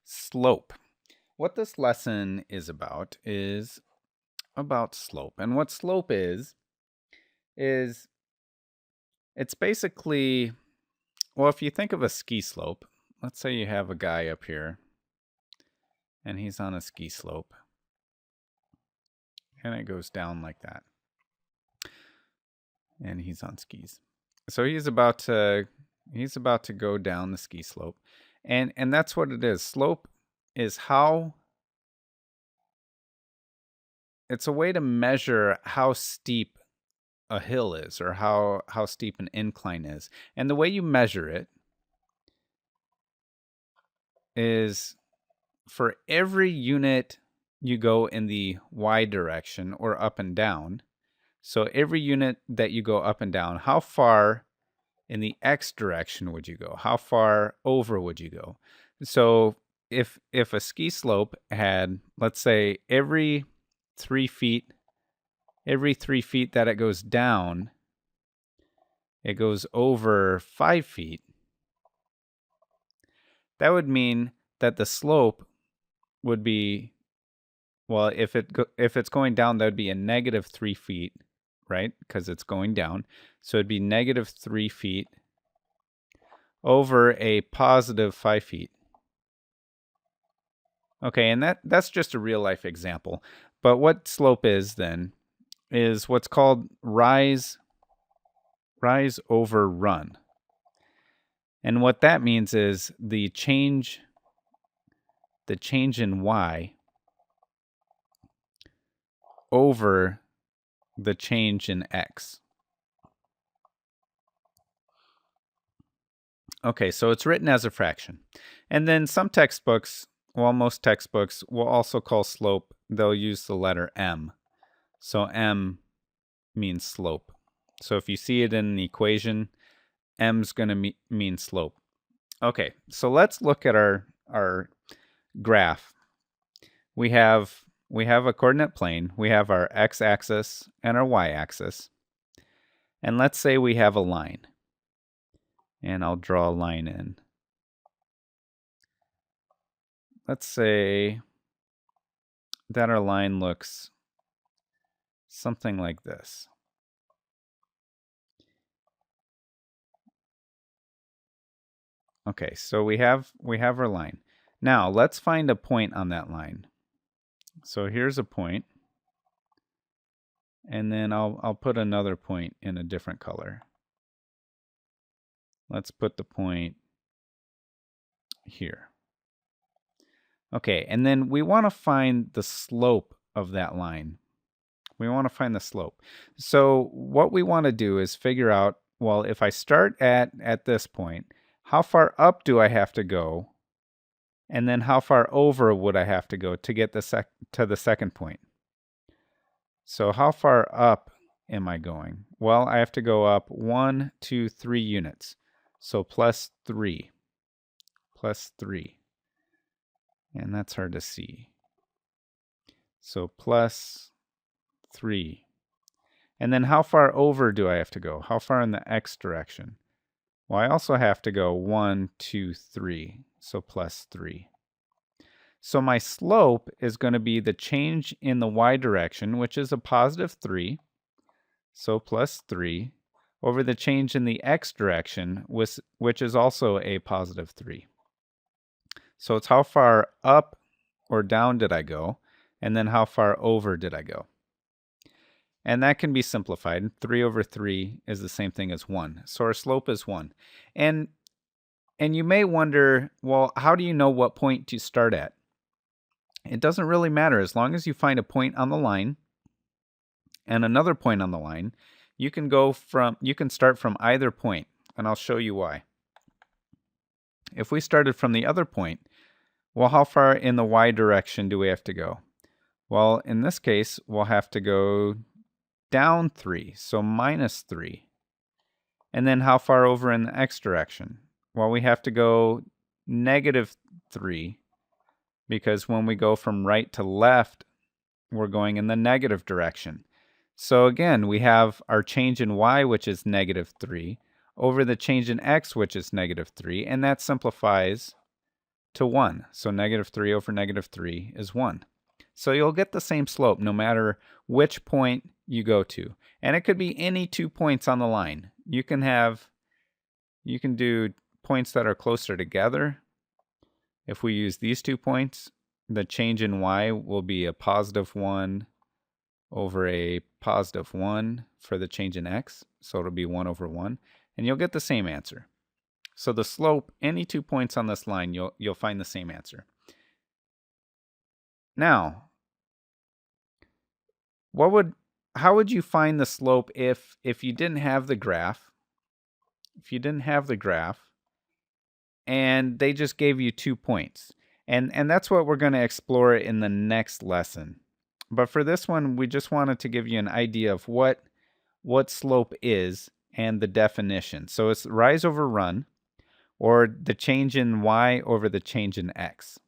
Slope. What this lesson is about slope. And what slope is it's basically, well, if you think of a ski slope, let's say you have a guy up here and he's on a ski slope and it goes down like that. And he's on skis. So he's about to go down the ski slope. And that's what it is. Slope is it's a way to measure how steep a hill is or how steep an incline is. And the way you measure it is for every unit you go in the y direction or up and down. So every unit that you go up and down, how far in the x direction would you go? How far over would you go? So if a ski slope had, let's say, every 3 feet that it goes down, it goes over 5 feet, that would mean that the slope would be, well, if it's going down, that would be a negative 3 feet, right? Because it's going down. So it'd be negative 3 feet over a positive 5 feet. Okay, and that's just a real life example. But what slope is then is what's called rise over run. And what that means is the change in y over the change in x. Okay, so it's written as a fraction. And then some textbooks, well, most textbooks will also call slope, they'll use the letter m. So m means slope. So if you see it in the equation, m's going to mean slope. Okay, so let's look at our graph. We have a coordinate plane. We have our x-axis and our y-axis. And let's say we have a line. And I'll draw a line in. Let's say that our line looks something like this. Okay, so we have our line. Now, let's find a point on that line. So here's a point. And then I'll put another point in a different color. Let's put the point here. Okay, and then we want to find the slope of that line. We want to find the slope. So what we want to do is figure out, well, if I start at this point, how far up do I have to go? And then how far over would I have to go to get to the second point? So how far up am I going? Well, I have to go up 1, 2, 3 units. So plus 3. And that's hard to see. So plus 3. And then how far over do I have to go? How far in the x direction? Well, I also have to go 1, 2, 3. So plus 3. So my slope is going to be the change in the y direction, which is a positive 3. So plus 3 over the change in the x direction, which is also a positive 3. So it's how far up or down did I go, and then how far over did I go. And that can be simplified. 3 over 3 is the same thing as 1. So our slope is 1. And you may wonder, well, how do you know what point to start at? It doesn't really matter. As long as you find a point on the line and another point on the line, you can start from either point, and I'll show you why. If we started from the other point, well, how far in the y direction do we have to go? Well, in this case, we'll have to go down 3, so minus 3. And then how far over in the x direction? Well, we have to go negative 3, because when we go from right to left, we're going in the negative direction. So again, we have our change in y, which is negative 3, over the change in x, which is negative 3, and that simplifies to 1. So negative 3 over negative 3 is 1. So you'll get the same slope no matter which point you go to. And it could be any 2 points on the line. You can do points that are closer together. If we use these 2 points, the change in y will be a positive 1 over a positive 1 for the change in x. So it'll be 1 over 1. And you'll get the same answer. So the slope, any 2 points on this line, you'll find the same answer. Now, how would you find the slope if you didn't have the graph? If you didn't have the graph and they just gave you 2 points. And that's what we're going to explore in the next lesson. But for this one, we just wanted to give you an idea of what slope is and the definition. So it's rise over run, or the change in y over the change in x.